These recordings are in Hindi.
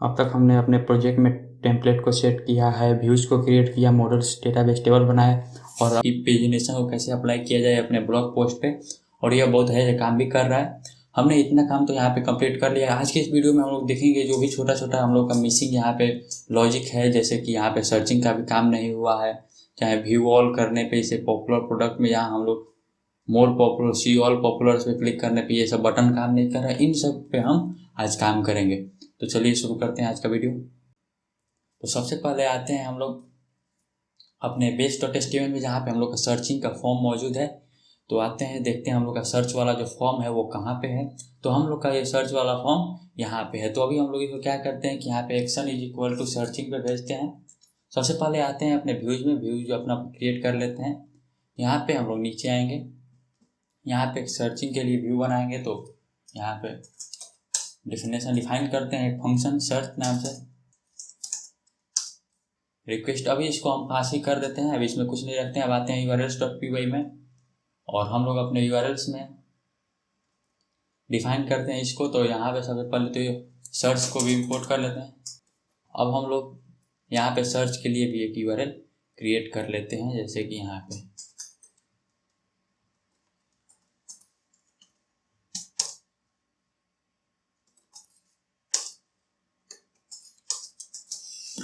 अब तक हमने अपने प्रोजेक्ट में टेम्पलेट को सेट किया है, व्यूज़ को क्रिएट किया, मॉडल्स डेटाबेस टेबल बनाए और पेजिनेशन को कैसे अप्लाई किया जाए अपने ब्लॉग पोस्ट पे। और यह बहुत है काम भी कर रहा है। हमने इतना काम तो यहाँ पे कंप्लीट कर लिया है। आज के इस वीडियो में हम लोग देखेंगे जो भी छोटा छोटा हम लोग का मिसिंग यहाँ पे लॉजिक है, जैसे कि यहाँ पे सर्चिंग का भी काम नहीं हुआ है, चाहे व्यू ऑल करने पे इसे पॉपुलर प्रोडक्ट में यहाँ हम लोग more popular see all popular पे क्लिक करने पे ये सब बटन काम नहीं कर रहा है। इन सब पे हम आज काम करेंगे। तो चलिए शुरू करते हैं आज का वीडियो। तो सबसे पहले आते हैं हम लोग अपने base.html में, जहाँ पे हम लोग का सर्चिंग का फॉर्म मौजूद है। तो आते हैं, देखते हैं हम लोग का सर्च वाला जो फॉर्म है वो कहाँ पे है। तो हम लोग का ये सर्च वाला फॉर्म यहाँ पे है। तो अभी हम लोग इसको क्या करते हैं कि यहाँ पे action is equal to searching पे भेजते हैं। सबसे पहले आते हैं अपने व्यूज़ में, व्यूज़ अपना क्रिएट कर लेते हैं। यहाँ पे हम लोग नीचे आएंगे, यहाँ पे सर्चिंग के लिए व्यू बनाएंगे। तो यहाँ पे डिफिनेशन डिफाइन करते हैं एक फंक्शन सर्च नाम से, रिक्वेस्ट। अभी इसको हम पास ही कर देते हैं, अभी इसमें कुछ नहीं रखते हैं। अब आते हैं urls.py में और हम लोग अपने urls में डिफाइन करते हैं इसको। तो यहाँ पे सबसे पहले तो ये सर्च को भी इंपोर्ट कर लेते हैं। अब हम लोग यहाँ पे सर्च के लिए भी एक URL क्रिएट कर लेते हैं, जैसे कि यहाँ पे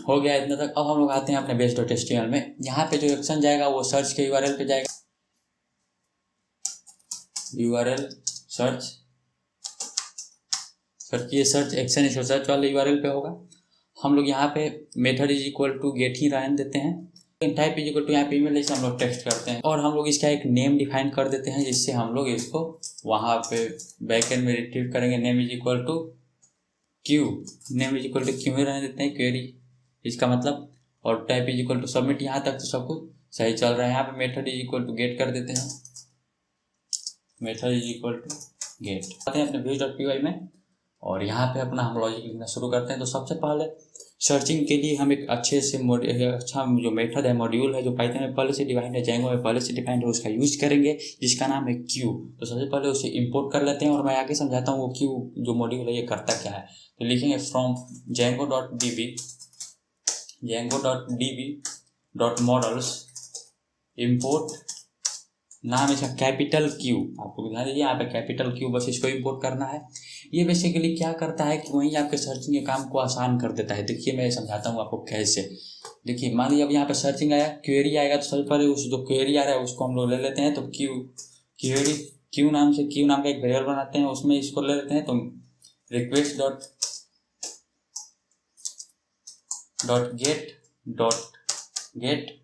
हो गया इतना तक। अब हम लोग आते हैं अपने base.html में। यहाँ पे जो एक्शन जाएगा वो सर्च के URL पे जाएगा, URL सर्च ये सर्च एक्शन इसको सर्च वाले URL पे होगा। हम लोग यहाँ पे method is equal to get ही रहने देते हैं। टाइप इज इक्वल टू यहाँ पे ईमेल जैसे हम लोग टेक्स्ट करते हैं, और हम लोग इसका एक नेम डिफाइन कर देते हैं, जिससे हम लोग इसको वहाँ पे बैकएंड में रिट्रीव करेंगे। Name is equal to Q, name is equal to Q ही रहने देते हैं, क्वेरी इसका मतलब। और type is equal to submit. यहाँ तक तो सब कुछ सही चल रहा है। यहाँ पे method is equal to get कर देते हैं, method is equal to get. आते हैं अपने views.py में और यहाँ पे अपना हम लॉजिक लिखना शुरू करते हैं। तो सबसे पहले सर्चिंग के लिए हम एक अच्छे से अच्छा जो मेथड है, मॉड्यूल है, जो पाइथन में पहले से डिफाइंड है, जेंगो में पहले से डिफाइंड है, उसका यूज करेंगे, जिसका नाम है क्यू। तो सबसे पहले उसे इंपोर्ट कर लेते हैं और मैं आगे समझाता हूँ वो क्यू जो मॉड्यूल है ये करता क्या है। तो लिखेंगे फ्रॉम django.db.models import, नाम इसका कैपिटल क्यू। आपको ध्यान दीजिए यहाँ पे कैपिटल क्यू, बस इसको इंपोर्ट करना है। ये बेसिकली क्या करता है कि वहीं आपके सर्चिंग के काम को आसान कर देता है। देखिए मैं समझाता हूँ आपको कैसे। देखिए मान लीजिए अब यहाँ पे सर्चिंग आया, क्वेरी आएगा, तो सबसे पहले उस जो क्वेरी आ रहा है उसको हम लोग ले लेते हैं। तो क्यू नाम का एक वेरिएबल बनाते हैं, उसमें इसको ले लेते हैं। तो रिक्वेस्ट गेट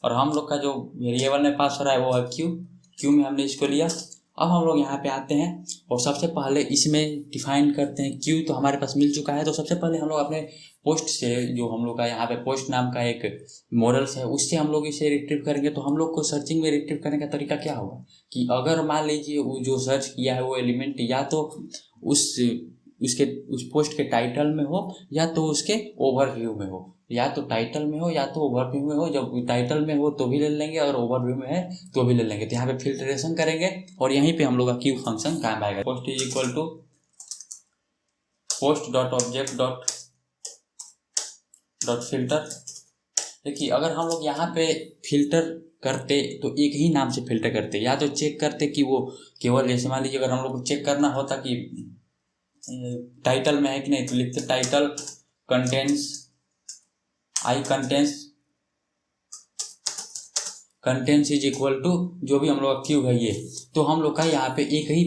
और हम लोग का जो वेरिएबल में पास हो रहा है वो है क्यू में हमने इसको लिया। अब हम लोग यहाँ पे आते हैं और सबसे पहले इसमें डिफाइन करते हैं क्यू। तो हमारे पास मिल चुका है। तो सबसे पहले हम लोग अपने पोस्ट से, जो हम लोग का यहाँ पे पोस्ट नाम का एक मॉडल्स है, उससे हम लोग इसे रिट्रीव करेंगे। तो हम लोग को सर्चिंग में रिट्रीव करने का तरीका क्या होगा कि अगर मान लीजिए वो जो सर्च किया है वो एलिमेंट या तो उस पोस्ट के टाइटल में हो या तो उसके ओवरव्यू में हो, या तो टाइटल में हो या तो ओवरव्यू में हो। जब टाइटल में हो तो भी ले लेंगे और ओवरव्यू में है तो भी ले लेंगे। तो यहाँ पे फिल्ट्रेशन करेंगे और यहीं पे हम लोग का क्यू फंक्शन काम आएगा। Post is equal to post dot object dot filter. देखिए अगर हम लोग यहाँ पे फिल्टर करते तो एक ही नाम से फिल्टर करते, या तो चेक करते कि वो केवल, जैसे मान लीजिए अगर हम लोग को चेक करना होता कि टाइटल में है कि नहीं, तो लिखते title contents is equal to जो भी हम लोग का क्यू है ये। तो हम लोग का यहाँ पे एक ही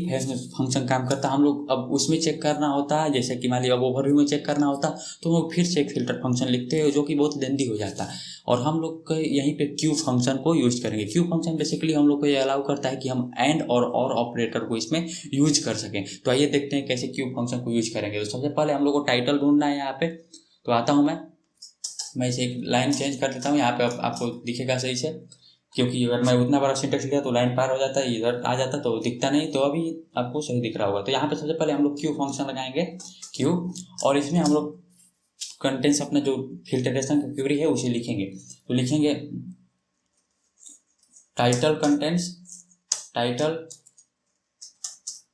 फंक्शन काम करता है। हम लोग अब उसमें चेक करना होता है, जैसे कि मान लीजिए अब ओवरव्यू में चेक करना होता तो हम लोग फिर से एक फिल्टर फंक्शन लिखते हैं जो कि बहुत लेंदी हो जाता है। और हम लोग यहीं पे क्यू फंक्शन को यूज करेंगे। क्यू फंक्शन बेसिकली हम लोग को ये अलाउ करता है कि हम एंड और ऑपरेटर को इसमें यूज कर सकें। तो आइए देखते हैं कैसे क्यू फंक्शन को यूज करेंगे। तो सबसे पहले हम लोग को टाइटल ढूंढना है यहाँ पे। तो आता हूँ मैं इसे एक लाइन चेंज कर देता हूँ, यहाँ पे आपको दिखेगा सही से, क्योंकि अगर मैं उतना बड़ा सिंटेक्स लिखा तो लाइन पार हो जाता है, इधर आ जाता तो दिखता नहीं। तो अभी आपको सही दिख रहा होगा। तो यहाँ पे सबसे पहले हम लोग क्यू फंक्शन लगाएंगे क्यू, और इसमें हम लोग कंटेंट्स अपना जो फिल्ट्रेशन का क्वेरी है उसे लिखेंगे। तो लिखेंगे टाइटल कंटेंट्स, टाइटल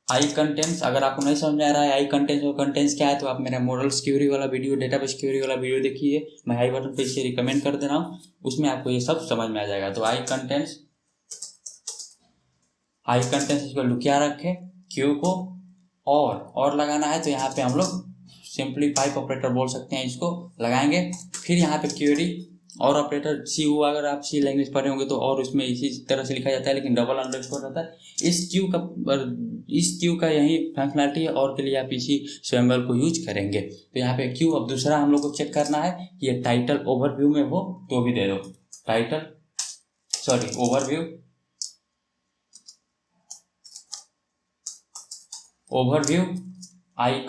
आई कंटेंट्स, अगर आपको नहीं समझ में आ रहा है आई कंटेंट्स और कंटेंट्स क्या है, तो आप मेरा मॉडल्स क्यूरी वाला वीडियो, डेटाबेस क्यूरी वाला वीडियो देखिए, मैं आई बटन पे इसे रिकमेंड कर दे रहा हूँ, उसमें आपको ये सब समझ में आ जाएगा। तो आई कंटेंट्स इक्वल टू क्या रखे, क्यू को और लगाना है, तो यहाँ पे हम लोग सिंपली पाइप ऑपरेटर बोल सकते हैं, इसको लगाएंगे। फिर यहाँ पे क्यूरी और ऑपरेटर सी हुआ, अगर आप सी लैंग्वेज पढ़े होंगे तो और उसमें इसी तरह से लिखा जाता है, लेकिन डबल अंडरस्कोर रहता है। इस क्यू का यही फंक्शनलिटी है, और के लिए आप इसी सिंबल को यूज करेंगे। तो यहाँ पे क्यू, अब दूसरा हम लोग को चेक करना है कि ये टाइटल ओवरव्यू में हो तो भी दे दो, ओवरव्यू आई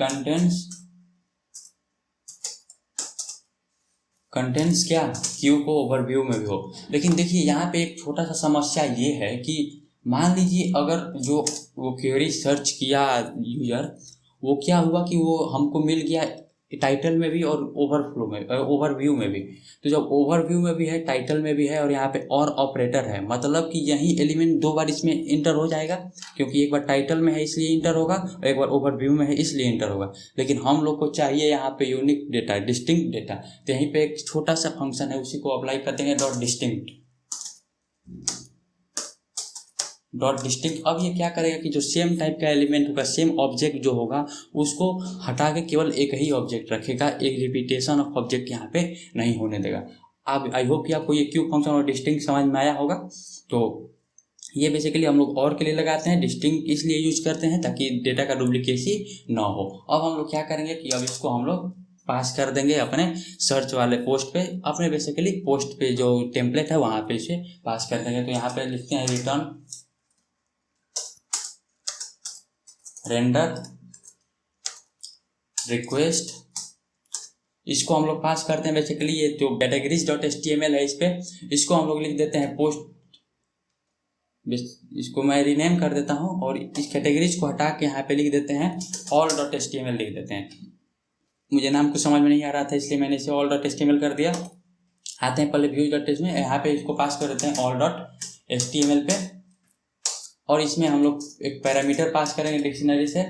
कंटेंट्स क्या, क्यू को ओवरव्यू में भी हो। लेकिन देखिए यहाँ पे एक छोटा सा समस्या ये है कि मान लीजिए अगर जो वो क्वेरी सर्च किया यूजर, वो क्या हुआ कि वो हमको मिल गया टाइटल में भी और ओवरव्यू में भी। तो जब ओवरव्यू में भी है, टाइटल में भी है, और यहाँ पे और ऑपरेटर है, मतलब कि यही एलिमेंट दो बार इसमें इंटर हो जाएगा, क्योंकि एक बार टाइटल में है इसलिए इंटर होगा, और एक बार ओवरव्यू में है इसलिए इंटर होगा। लेकिन हम लोग को चाहिए यहाँ पे यूनिक डेटा, डिस्टिंक्ट डेटा। तो यहीं पे एक छोटा सा फंक्शन है, उसी को अप्लाई करते हैं, डॉट डिस्टिंक्ट। अब ये क्या करेगा कि जो सेम टाइप का एलिमेंट होगा, सेम ऑब्जेक्ट जो होगा, उसको हटा के केवल एक ही ऑब्जेक्ट रखेगा, एक रिपीटेशन ऑफ ऑब्जेक्ट यहाँ पे नहीं होने देगा। अब आई होप कि आपको ये क्यू फंक्शन और डिस्टिंक्ट समझ में आया होगा। तो ये बेसिकली हम लोग और के लिए लगाते हैं, डिस्टिंक्ट इसलिए यूज करते हैं ताकि डेटा का डुप्लीकेसी ना हो। अब हम लोग क्या करेंगे कि अब इसको हम लोग पास कर देंगे अपने सर्च वाले पोस्ट पे, अपने बेसिकली पोस्ट पे जो टेम्पलेट है वहाँ पे इसे पास कर देंगे। तो यहाँ पे लिखते हैं रिटर्न रेंडर रिक्वेस्ट, इसको हम लोग पास करते हैं बेसिकली ये जो categories.html है, इस पे इसको हम लोग लिख देते हैं पोस्ट, इसको मैं रीनेम कर देता हूं, और इस कैटेगरीज को हटा के यहाँ पे लिख देते हैं all.html लिख देते हैं। मुझे नाम कुछ समझ में नहीं आ रहा था इसलिए मैंने इसे all.html कर दिया। आते हैं पहले views.html में, यहाँ पे इसको पास कर देते हैं all.html पे, और इसमें हम लोग एक पैरामीटर पास करेंगे डिक्शनरी से।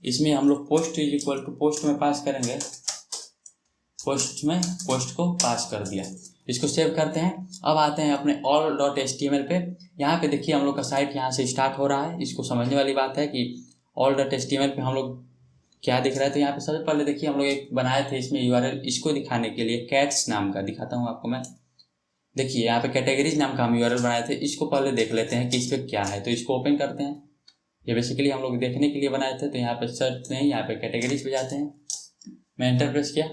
इसमें हम लोग post is equal to post में पास करेंगे, पोस्ट को पास कर दिया। इसको सेव करते हैं। अब आते हैं अपने all.html पे। यहाँ पे देखिए हम लोग का साइट यहाँ से स्टार्ट हो रहा है। इसको समझने वाली बात है कि all.html पे हम लोग क्या दिख रहा है। तो यहाँ पे सबसे पहले देखिए हम लोग एक बनाए थे इसमें URL, इसको दिखाने के लिए कैट्स नाम का दिखाता हूँ आपको मैं। देखिए यहाँ पे कैटेगरीज नाम का हम URL बनाए थे, इसको पहले देख लेते हैं कि इस पे क्या है। तो इसको ओपन करते हैं, ये बेसिकली हम लोग देखने के लिए बनाए थे। तो यहाँ पे सर्च नहीं, यहाँ पे कैटेगरीज पे जाते हैं, मैं एंटर प्रेस किया,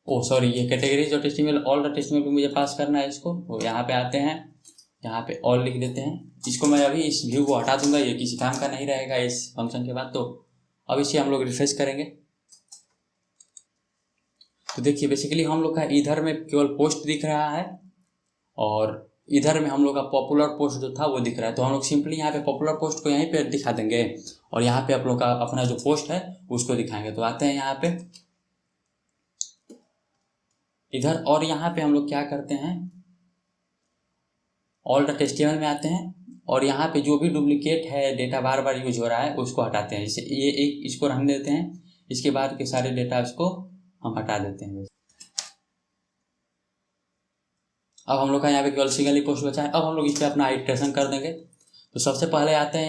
सॉरी ये categories.html all.html पे मुझे पास करना है इसको। तो यहाँ पे आते हैं, यहाँ पे all लिख देते हैं। इसको मैं अभी इस व्यू को हटा दूंगा, ये किसी काम का नहीं रहेगा इस फंक्शन के बाद। तो अब इसे हम लोग रिफ्रेश करेंगे, तो देखिए बेसिकली हम लोग का इधर में केवल पोस्ट दिख रहा है, और इधर में हम लोग का पॉपुलर पोस्ट जो था वो दिख रहा है। तो हम लोग सिंपली यहाँ पे पॉपुलर पोस्ट को यहीं पे दिखा देंगे, और यहाँ पे आप लोग का अपना जो पोस्ट है उसको दिखाएंगे। तो आते हैं यहाँ पे इधर, और यहाँ पे हम लोग क्या करते हैं, all.html में आते हैं, और यहाँ पे जो भी डुप्लीकेट है डेटा बार बार यूज हो रहा है उसको हटाते हैं। जैसे ये एक इसको रहने देते हैं, इसके बाद के सारे डेटा इसको हम हटा देते हैं। अब हम लोग का यहाँ पे केवल सिंगल ही पोस्ट बचा है। अब हम लोग इस पर अपना इटरेशन कर देंगे। तो सबसे पहले आते हैं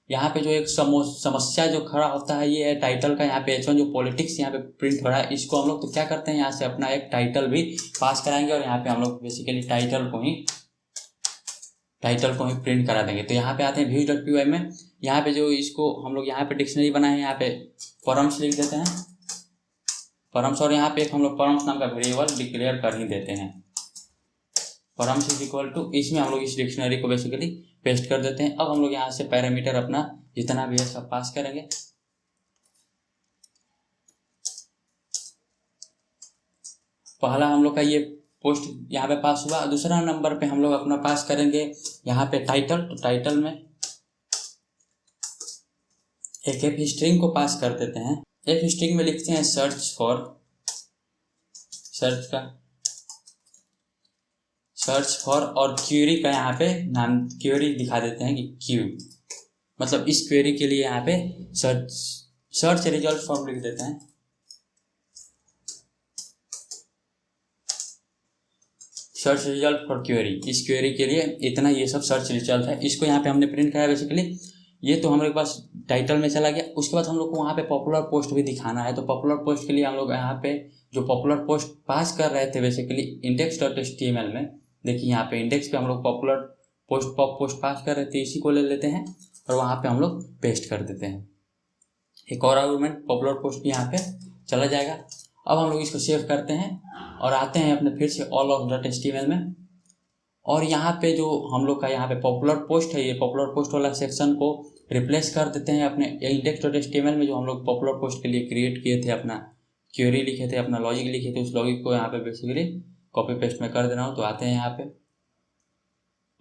यहाँ पे जो एक समस्या जो खड़ा होता है ये है टाइटल का। यहाँ पे H1 जो पॉलिटिक्स यहाँ पे प्रिंट हो रहा है, इसको हम लोग तो क्या करते हैं, यहाँ से अपना एक टाइटल भी पास कराएंगे, और यहाँ पे हम लोग बेसिकली टाइटल को ही प्रिंट करा देंगे। तो यहाँ पे आते हैं views.py में, यहाँ पे जो इसको हम लोग यहाँ पे डिक्शनरी बनाए हैं, यहाँ पे परम्स लिख देते हैं, परम्स, और यहाँ पे एक हम लोग परम्स नाम का वेरिएबल डिक्लेयर कर ही देते हैं। परम्स इज इक्वल टू, इसमें हम लोग इस डिक्शनरी को बेसिकली पेस्ट कर देते हैं। अब हम लोग यहाँ से पैरामीटर अपना जितना भी है सब पास करेंगे। पहला हम लोग का ये पोस्ट यहाँ पे पास हुआ। दूसरा नंबर पे हम लोग अपना पास करेंगे यहाँ पे टाइटल। तो टाइटल में एक एफ स्ट्रिंग को पास कर देते हैं। एफ स्ट्रिंग में लिखते हैं सर्च फॉर और क्यूरी का यहाँ पे नाम क्यूरी दिखा देते हैं कि क्यू, मतलब इस क्वेरी के लिए यहाँ पे सर्च रिजल्ट फॉर्म लिख देते हैं। सर्च रिजल्ट फॉर क्वेरी, इस क्वेरी के लिए इतना ये सब सर्च रिजल्ट है। इसको यहाँ पे हमने प्रिंट कराया बेसिकली। ये तो हम लोग के पास टाइटल में चला गया। उसके बाद हम लोग को वहाँ पे पॉपुलर पोस्ट भी दिखाना है। तो पॉपुलर पोस्ट के लिए हम लोग यहाँ पे जो पॉपुलर पोस्ट पास कर रहे थे बेसिकली index.html में, देखिए यहाँ पे इंडेक्स पे हम लोग पॉपुलर पोस्ट पॉप पोस्ट पास कर रहे थे, इसी को ले लेते हैं और वहाँ पे हम लोग पेस्ट कर देते हैं। एक और आर्गुमेंट पॉपुलर पोस्ट भी यहाँ पे चला जाएगा। अब हम लोग इसको सेव करते हैं और आते हैं अपने फिर से ऑल ऑफ .html में, और यहाँ पे जो हम लोग का यहाँ पे पॉपुलर पोस्ट है, ये पॉपुलर पोस्ट वाला सेक्शन को रिप्लेस कर देते हैं अपने index.html में। जो हम लोग पॉपुलर पोस्ट के लिए क्रिएट किए थे, अपना क्वेरी लिखे थे, अपना लॉजिक लिखे थे, उस लॉजिक को यहाँ पे बेसिकली कॉपी पेस्ट में कर दे रहा हूँ। तो आते हैं यहाँ पे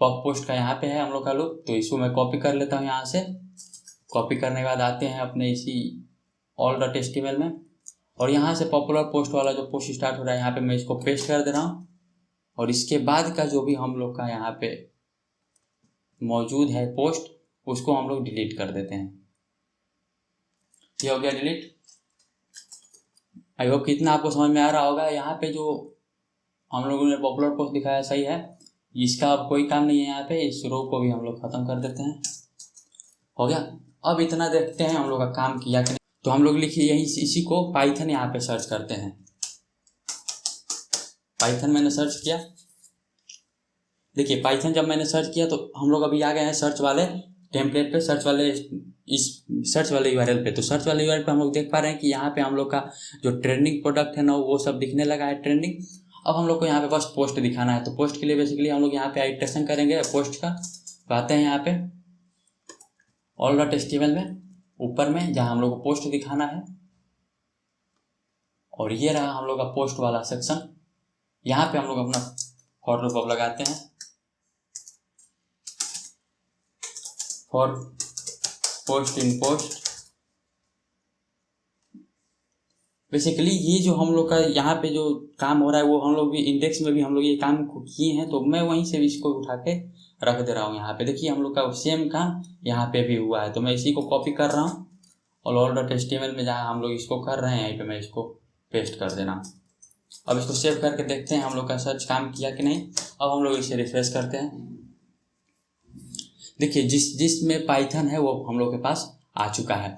पॉप पोस्ट का यहाँ पे है हम लोग का लूप, तो इसको मैं कॉपी कर लेता हूँ यहाँ से। कॉपी करने के बाद आते हैं अपने इसी all.html में, और यहाँ से पॉपुलर पोस्ट वाला जो पोस्ट स्टार्ट हो रहा है यहाँ पे मैं इसको पेस्ट कर दे रहा हूँ। और इसके बाद का जो भी हम लोग का यहाँ पे मौजूद है पोस्ट, उसको हम लोग डिलीट कर देते हैं। ये हो गया डिलीट। आई होप कि इतना आपको समझ में आ रहा होगा। यहाँ पे जो हम लोगों ने पॉपुलर पोस्ट दिखाया सही है, इसका अब कोई काम नहीं है। यहाँ पे इस रो को भी हम लोग खत्म कर देते हैं। हो गया। अब इतना देखते हैं हम लोग का काम किया कि नहीं। तो हम लोग लिखिए यही इसी को पाइथन यहाँ पे सर्च करते हैं। पाइथन मैंने सर्च किया, देखिए पाइथन जब मैंने सर्च किया तो हम लोग अभी आ गए हैं सर्च वाले टेम्पलेट पे, सर्च वाले इस सर्च वाले यूआरएल पे। तो सर्च वाले यूआरएल पे हम लोग देख पा रहे हैं कि यहाँ पे हम लोग का जो ट्रेंडिंग प्रोडक्ट है ना, वो सब दिखने लगा है ट्रेंडिंग। अब हम लोग को यहाँ पे बस पोस्ट दिखाना है। तो पोस्ट के लिए बेसिकली हम लोग यहाँ पे आइटरेशन करेंगे पोस्ट का। तो आते हैं यहाँ पे all.html में ऊपर में जहाँ हम लोग को पोस्ट दिखाना है, और ये रहा हम लोग का पोस्ट वाला सेक्शन। यहाँ पे हम लोग अपना फॉर लूप लगाते हैं। For post in post, basically ये जो हम लोग का यहाँ पे जो काम हो रहा है वो हम लोग भी इंडेक्स में भी हम लोग ये काम किए हैं। तो मैं वहीं से इसको उठा के रख दे रहा हूँ। यहाँ पे देखिए हम लोग का सेम काम यहाँ पे भी हुआ है। तो मैं इसी को कॉपी कर रहा हूँ और all.html में जहाँ हम लोग इसको कर रहे हैं यहीं पे मैं इसको पेस्ट कर दे रहा हूँ। अब इसको सेव करके देखते हैं हम लोग का सर्च काम किया कि नहीं। अब हम लोग इसे रिफ्रेश करते हैं। देखिए जिसमें पाइथन है वो हम लोग के पास आ चुका है।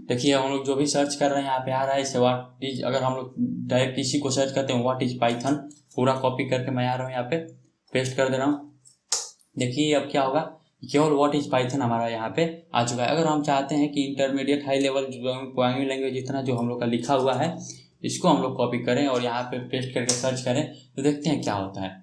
देखिए हम लोग जो भी सर्च कर रहे हैं यहाँ पे आ रहा है। इसे व्हाट इज, अगर हम लोग डायरेक्ट इसी को सर्च करते हैं व्हाट इज पाइथन, पूरा कॉपी करके मैं आ रहा हूँ यहाँ पे पेस्ट कर दे रहा हूँ। देखिए अब क्या होगा, केवल व्हाट इज पाइथन हमारा यहाँ पे आ चुका है। अगर हम चाहते हैं कि intermediate high level programming language जितना जो हम लोग का लिखा हुआ है इसको हम लोग कॉपी करें और यहाँ पे पेस्ट करके सर्च करें, तो देखते हैं क्या होता है।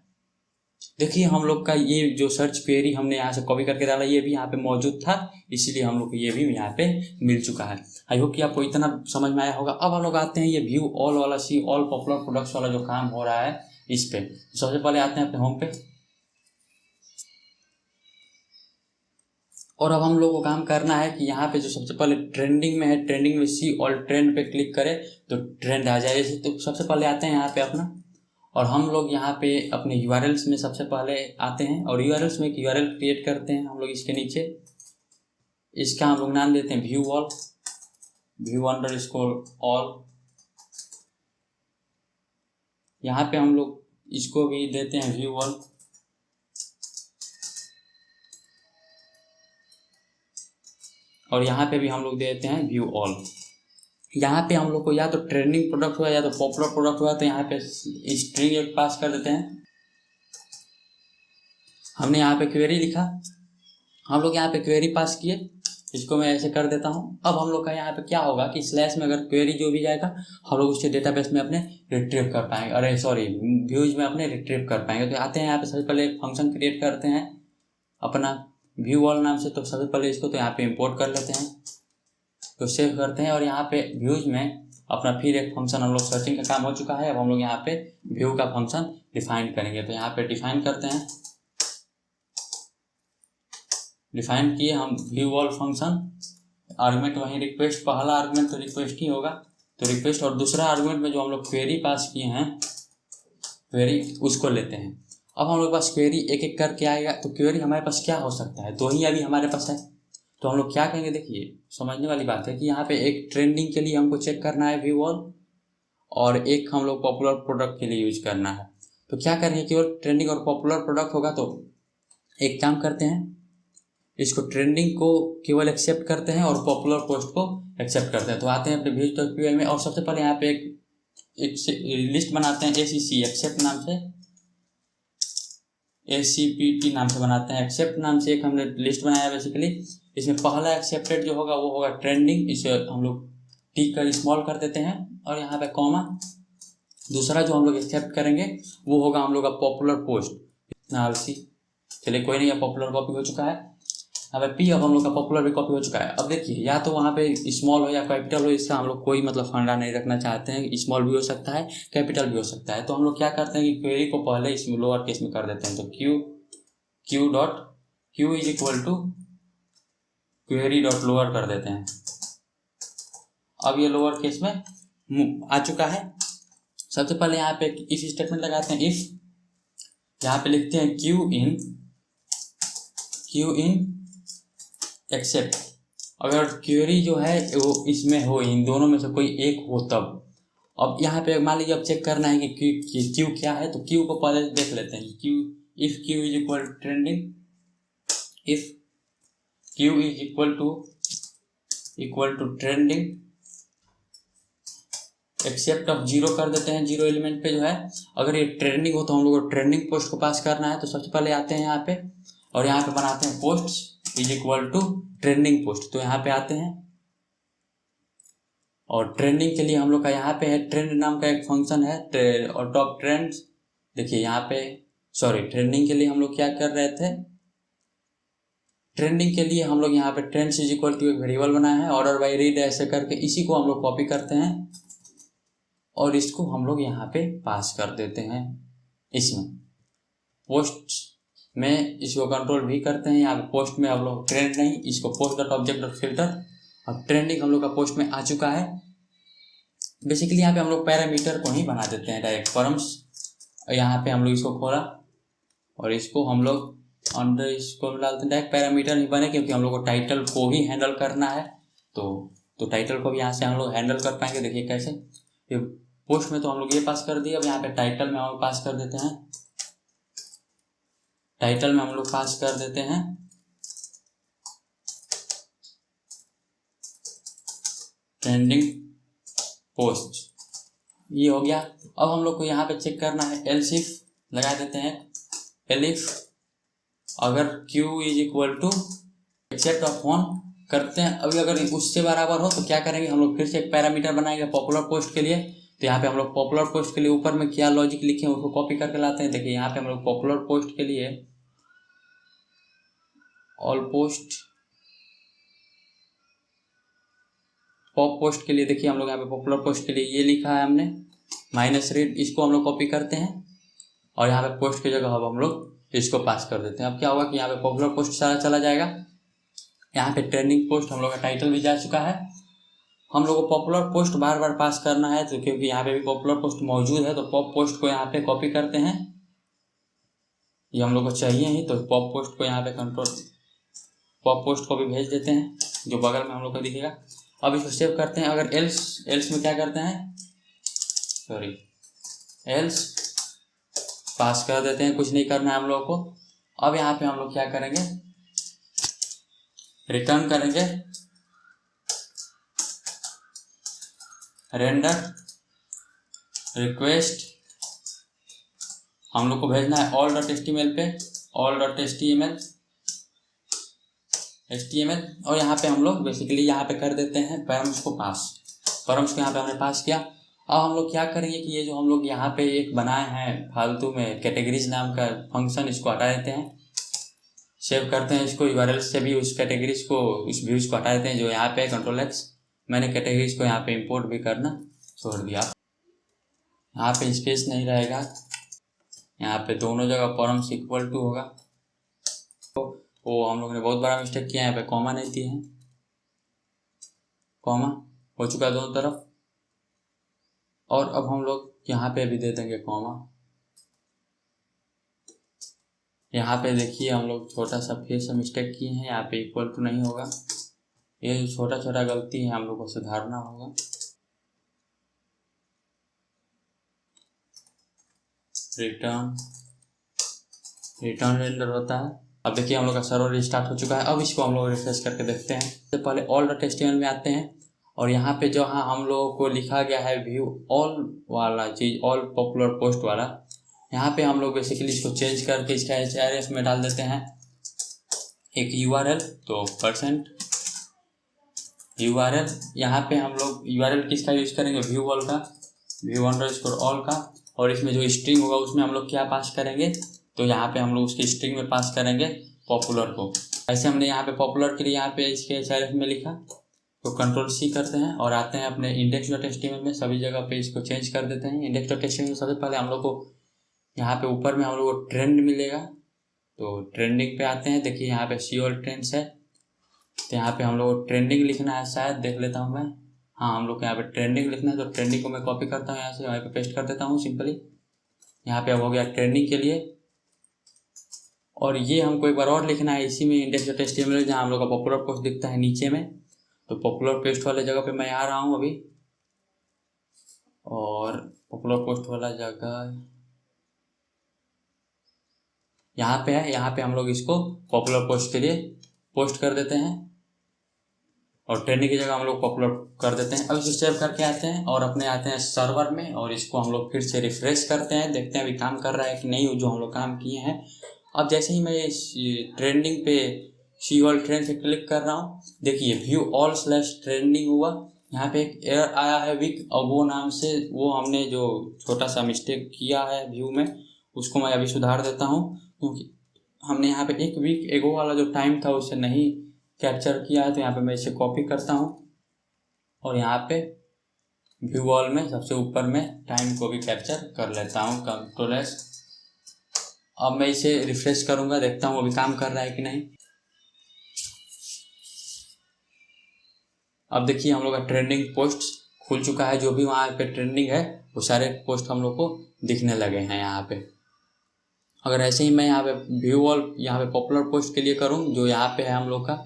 देखिए हम लोग का ये जो सर्च क्वेरी हमने यहाँ से कॉपी करके डाला ये भी यहाँ पे मौजूद था, इसलिए हम लोग को ये भी यहाँ पे मिल चुका है। आई होप कि आपको इतना समझ में आया होगा। अब हम लोग आते हैं ये व्यू ऑल वाला, सी ऑल पॉपुलर प्रोडक्ट्स वाला जो काम हो रहा है इस पे। सबसे पहले आते हैं अपने होम पे, और अब हम लोग को काम करना है कि यहाँ पे जो सबसे पहले ट्रेंडिंग में है, ट्रेंडिंग में सी ऑल ट्रेंड पे क्लिक करें तो ट्रेंड आ जाए। तो सबसे पहले आते हैं यहाँ पे अपना, और हम लोग यहाँ पे अपने यूआरएल्स में सबसे पहले आते हैं और यूआरएल्स में एक यूआरएल क्रिएट करते हैं हम लोग। इसके नीचे इसका हम लोग नाम देते हैं व्यू ऑल, view_all। यहाँ पे हम लोग इसको भी देते हैं व्यू ऑल, और यहाँ पे भी हम लोग देते हैं व्यू ऑल। यहाँ पे हम लोग को या तो ट्रेंडिंग प्रोडक्ट हुआ या तो पॉपुलर प्रोडक्ट हुआ, तो यहाँ पे स्ट्रिंग एक पास कर देते हैं। हमने यहाँ पे क्वेरी लिखा, हम लोग यहाँ पे क्वेरी पास किए, इसको मैं ऐसे कर देता हूँ। अब हम लोग का यहाँ पे क्या होगा कि स्लैश में अगर क्वेरी जो भी जाएगा हम लोग उससे डेटाबेस में अपने रिट्रीव कर पाएंगे, अरे सॉरी व्यूज में अपने रिट्रीव कर पाएंगे। तो आते हैं यहाँ पे सबसे पहले फंक्शन क्रिएट करते हैं अपना व्यू ऑल नाम से। तो सबसे पहले इसको तो यहाँ पे इंपोर्ट कर लेते हैं, तो सेव करते हैं, और यहाँ पे व्यूज में अपना फिर एक फंक्शन हम लोग सर्चिंग का काम हो चुका है। अब हम लोग यहाँ पे व्यू का फंक्शन डिफाइन करेंगे। तो यहाँ पे डिफाइन करते हैं, डिफाइन किए हम व्यू ऑल फंक्शन। आर्गुमेंट वहीं रिक्वेस्ट, पहला आर्गुमेंट तो रिक्वेस्ट ही होगा, तो रिक्वेस्ट, और दूसरा आर्गुमेंट में जो हम लोग क्वेरी पास किए हैं क्वेरी उसको लेते हैं। अब हम लोग के पास क्वेरी एक एक करके आएगा, तो क्वेरी हमारे पास क्या हो सकता है, दो ही अभी हमारे पास है। तो हम लोग क्या कहेंगे, देखिए समझने वाली बात है कि यहाँ पे एक ट्रेंडिंग के लिए हमको चेक करना है व्यू ऑल, और एक हम लोग पॉपुलर प्रोडक्ट के लिए यूज करना है। तो क्या करेंगे, केवल ट्रेंडिंग और पॉपुलर प्रोडक्ट होगा तो एक काम करते हैं, इसको ट्रेंडिंग को केवल एक्सेप्ट करते हैं और पॉपुलर पोस्ट को एक्सेप्ट करते हैं। तो आते हैं अपने views.py में, और सबसे पहले यहाँ पे एक लिस्ट बनाते हैं ACC एक्सेप्ट नाम से, ACPT नाम से बनाते हैं। एक्सेप्ट नाम से एक हमने लिस्ट बनाया बेसिकली। इसमें पहला एक्सेप्टेड जो होगा वो होगा ट्रेंडिंग, इसे हम लोग टिक कर स्मॉल कर देते हैं और यहाँ पे कॉमा। दूसरा जो हम लोग एक्सेप्ट करेंगे वो होगा हम लोग का पॉपुलर पोस्ट, इतना आलसी। चलिए कोई नहीं, पॉपुलर कॉपी हो चुका है। अब पी, अब हम लोग का पॉपुलर भी कॉपी हो चुका है। अब देखिए, या तो वहाँ पे स्मॉल हो या कैपिटल हो, इसका हम लोग कोई मतलब फंडा नहीं रखना चाहते हैं। स्मॉल भी हो सकता है, कैपिटल भी हो सकता है। तो हम लोग क्या करते हैं कि क्वेरी को पहले इसमें लोअर केस में कर देते हैं। तो Q is equal to query dot lower कर देते हैं। अब ये लोअर केस में आ चुका है। सबसे पहले यहाँ पे इफ स्टेटमेंट लगाते हैं। इफ यहाँ पे लिखते हैं क्यू इन एक्सेप्ट, अगर क्वेरी जो है वो इसमें हो, इन दोनों में से कोई एक हो तब। अब यहाँ पे मान लीजिए अब चेक करना है कि क्यू क्या है, तो क्यू को पहले देख लेते हैं। If Q is equal trending, if Q is equal to trending except of zero कर देते हैं। जीरो एलिमेंट पे जो है, अगर ये ट्रेंडिंग हो तो हम लोग को ट्रेंडिंग पोस्ट को पास करना है। तो सबसे पहले आते हैं यहाँ पे और यहाँ पे बनाते हैं post is equal to trending post. तो यहाँ पे आते हैं और ट्रेंडिंग के लिए हम लोग का यहाँ पे है ट्रेंड नाम का एक फंक्शन है, और टॉप ट्रेंड्स। देखिए यहाँ पे, सॉरी, ट्रेंडिंग के लिए हम लोग क्या कर रहे थे, ट्रेंडिंग के लिए हम लोग यहाँ पे ट्रेंड्स इज इक्वल टू एक वेरिएबल बनाया है, ऑर्डर बाई रीड ऐसे करके। इसी को हम लोग कॉपी करते हैं और इसको हम लोग यहाँ पे पास कर देते हैं। इसमें पोस्ट में इसको कंट्रोल भी करते हैं। यहाँ पे पोस्ट में हम लोग ट्रेंड नहीं, इसको post dot object dot filter. अब ट्रेंडिंग हम लोग का पोस्ट में आ चुका है। बेसिकली यहाँ पे हम लोग पैरामीटर को ही बना देते हैं डायरेक्ट फॉर्म्स। यहाँ पे हम लोग इसको खोला और इसको हम लोग अंडर इसको डालते हैं। डायरेक्ट पैरामीटर नहीं बने क्योंकि हम लोग को टाइटल को ही हैंडल करना है। तो टाइटल को भी यहाँ से हम लोग हैंडल कर पाएंगे। देखिए कैसे, ये पोस्ट में तो हम लोग ये पास कर दिए। अब यहाँ पे टाइटल में हम लोग पास कर देते हैं, टाइटल में हम लोग पास कर देते हैं ट्रेंडिंग पोस्ट। ये हो गया। अब हम लोग को यहाँ पे चेक करना है, एल्स इफ लगा देते हैं। एल्स अगर Q is equal to except of one करते हैं। अभी अगर उससे बराबर हो तो क्या करेंगे, हम लोग फिर से एक पैरामीटर बनाएंगे पॉपुलर पोस्ट के लिए। तो यहाँ पे हम लोग पॉपुलर पोस्ट के लिए ऊपर में क्या लॉजिक लिखे हैं उसको कॉपी करके लाते हैं। देखिए यहाँ पे हम लोग पॉपुलर पोस्ट के लिए ऑल पोस्ट, पॉप पोस्ट के लिए देखिए हम लोग यहाँ पे पॉपुलर पोस्ट के लिए ये लिखा है हमने माइनस रीड। इसको हम लोग कॉपी करते हैं और यहाँ पे पोस्ट की जगह अब हम लोग इसको पास कर देते हैं। अब क्या होगा कि यहाँ पे पॉपुलर पोस्ट सारा चला जाएगा। यहाँ पे ट्रेंडिंग पोस्ट हम लोग का टाइटल भी जा चुका है। हम लोग को पॉपुलर पोस्ट बार बार पास करना है, तो क्योंकि यहाँ पे भी पॉपुलर पोस्ट मौजूद है तो पॉप पोस्ट को यहाँ पे कॉपी करते हैं। ये हम लोग को चाहिए ही, तो पॉप पोस्ट को यहाँ पे कंट्रोल पॉप पोस्ट को भी भेज देते हैं जो बगल में हम लोग को दिखेगा। अब इसको सेव करते हैं। अगर एल्स में क्या करते हैं, सॉरी, एल्स पास कर देते हैं, कुछ नहीं करना है हम लोग को। अब यहाँ पे हम लोग क्या करेंगे, रिटर्न करेंगे रेंडर रिक्वेस्ट। हम लोग को भेजना है all डॉट HTML पे, all डॉट HTML और यहाँ पे हम लोग बेसिकली यहाँ पे कर देते हैं पैरम्स को पास। पैरम्स को यहाँ पे हमने पास किया। अब हम लोग क्या करेंगे कि ये जो हम लोग यहाँ पे एक बनाए हैं फालतू में कैटेगरीज नाम का फंक्शन, इसको हटा देते हैं। सेव करते हैं इसको, URL से भी उस कैटेगरीज को, उस व्यूज को हटा देते हैं जो यहाँ पे Ctrl+X। मैंने कैटेगरीज को यहाँ पे इंपोर्ट भी करना छोड़ दिया। यहाँ पे स्पेस नहीं रहेगा, यहाँ पे दोनों जगह परम्स इक्वल टू होगा। तो हम लोग ने बहुत बड़ा मिस्टेक किया है, यहाँ पे कॉमा नहीं दिए हैं। कॉमा हो चुका है दोनों तरफ। और अब हम लोग यहाँ पे भी दे देंगे कॉमा। यहाँ पे देखिए हम लोग छोटा सा फिर से मिस्टेक किए हैं, यहाँ पे इक्वल टू नहीं होगा। ये जो छोटा छोटा गलती है हम लोग को सुधारना होगा। रिटर्न रेंडर होता है। अब देखिए हम लोग का सर्वर रिस्टार्ट हो चुका है। अब इसको हम लोग रिफ्रेश करके देखते हैं। सबसे पहले ऑल डॉट एचटीएमएल में आते हैं और यहाँ पे जो हम लोगों को लिखा गया है व्यू ऑल वाला चीज़, ऑल पॉपुलर पोस्ट वाला, यहाँ पे हम लोग बेसिकली इसको चेंज करके इसका HRF में डाल देते हैं एक URL। तो %URL, यहाँ पे हम लोग URL किसका यूज़ करेंगे, व्यू ऑल का, view_all का। और इसमें जो स्ट्रिंग होगा उसमें हम लोग क्या पास करेंगे, तो यहाँ पे हम लोग उसकी स्ट्रिंग में पास करेंगे पॉपुलर को। ऐसे हमने यहाँ पे पॉपुलर के लिए यहाँ पे इसके HRF में लिखा, तो Ctrl+C करते हैं और आते हैं अपने index.html में। सभी जगह पे इसको चेंज कर देते हैं। index.html में सबसे पहले हम लोग को यहाँ पे ऊपर में हम लोग को ट्रेंड मिलेगा, तो ट्रेंडिंग पे आते हैं। देखिए यहाँ पे सी ऑल ट्रेंड्स है, तो यहाँ पे हम लोग को ट्रेंडिंग लिखना है, शायद देख लेता हूँ मैं। हाँ, हम लोग को यहाँ पे ट्रेंडिंग लिखना है, तो ट्रेंडिंग को मैं कॉपी करता हूँ यहाँ से, यहाँ पे पेस्ट कर देता हूँ सिंपली। यहाँ पे अब हो गया ट्रेंडिंग के लिए। और ये हमको एक बार और लिखना है इसी में index.html, जहाँ हम लोग का पॉपुलर पोस्ट दिखता है नीचे में। तो पॉपुलर पोस्ट वाले जगह पे मैं आ रहा हूँ अभी, और पॉपुलर पोस्ट वाला जगह यहाँ पे है। यहाँ पे हम लोग इसको पॉपुलर पोस्ट के लिए पोस्ट कर देते हैं और ट्रेंडिंग की जगह हम लोग पॉपुलर कर देते हैं। अब इसे सेव करके आते हैं और अपने आते हैं सर्वर में, और इसको हम लोग फिर से रिफ्रेश करते हैं, देखते हैं अभी काम कर रहा है कि नहीं जो हम लोग काम किए हैं। अब जैसे ही मैं इस ट्रेंडिंग पे सी ऑल ट्रेंड पे क्लिक कर रहा हूँ, देखिए व्यू ऑल / ट्रेंडिंग हुआ। यहाँ पे एक एरर आया है वीक, और वो नाम से वो हमने जो छोटा सा मिस्टेक किया है व्यू में, उसको मैं अभी सुधार देता हूँ, क्योंकि हमने यहाँ पे एक वीक एगो वाला जो टाइम था उसे नहीं कैप्चर किया है। तो यहाँ पे मैं इसे कॉपी करता हूँ और यहाँ पे व्यू ऑल में सबसे ऊपर में टाइम को भी कैप्चर कर लेता हूँ, Ctrl+S। अब मैं इसे रिफ्रेश करूँगा, देखता हूँ अभी काम कर रहा है कि नहीं। अब देखिए हम लोग का ट्रेंडिंग पोस्ट खुल चुका है, जो भी वहाँ पे ट्रेंडिंग है वो सारे पोस्ट हम लोग को दिखने लगे हैं यहाँ पे। अगर ऐसे ही मैं यहाँ पे व्यू ऑल यहाँ पे पॉपुलर पोस्ट के लिए करूँ, जो यहाँ पे है हम लोग का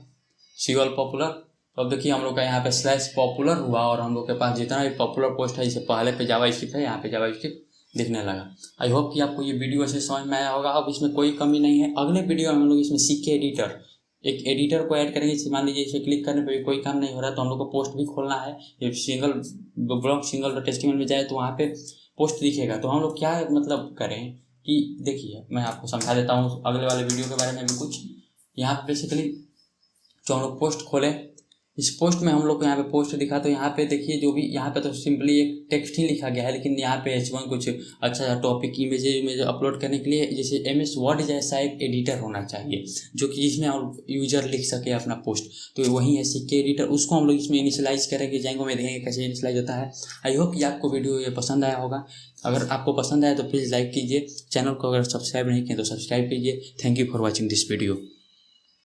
सी ऑल पॉपुलर, तो अब देखिए हम लोग का यहाँ पे /पॉपुलर हुआ और हम लोग के पास जितना भी पॉपुलर पोस्ट है, इससे पहले पे जावास्क्रिप्ट है, यहाँ पे जावास्क्रिप्ट दिखने लगा। आई होप कि आपको ये वीडियो से समझ में आया होगा। अब इसमें कोई कमी नहीं है। अगले वीडियो में हम लोग इसमें CK एडिटर, एक एडिटर को ऐड करेंगे। मान लीजिए इसे क्लिक करने पर भी कोई काम नहीं हो रहा, तो हम लोग को पोस्ट भी खोलना है। ये सिंगल ब्लॉग single.html में जाए तो वहाँ पे पोस्ट दिखेगा। तो हम लोग क्या मतलब करें कि देखिए मैं आपको समझा देता हूँ अगले वाले वीडियो के बारे में भी कुछ। यहाँ पे बेसिकली जो हम लोग पोस्ट खोलें, इस पोस्ट में हम लोग को यहाँ पे पोस्ट दिखा, तो यहाँ पे देखिए जो भी यहाँ पे तो सिंपली एक टेक्स्ट ही लिखा गया है, लेकिन यहाँ पे H1 कुछ अच्छा टॉपिक इमेज अपलोड करने के लिए जैसे MS वर्ड जैसा एक एडिटर होना चाहिए, जो कि जिसमें यूजर लिख सके अपना पोस्ट। तो वही है CK एडिटर, उसको हम लोग इसमें इनिशियलाइज करेंगे, जाएंगे में देखेंगे कैसे इनिशियलाइज होता है। आई होप कि आपको वीडियो ये पसंद आया होगा। अगर आपको पसंद आया तो प्लीज़ लाइक कीजिए, चैनल को अगर सब्सक्राइब नहीं किए तो सब्सक्राइब कीजिए। Thank you for watching this video.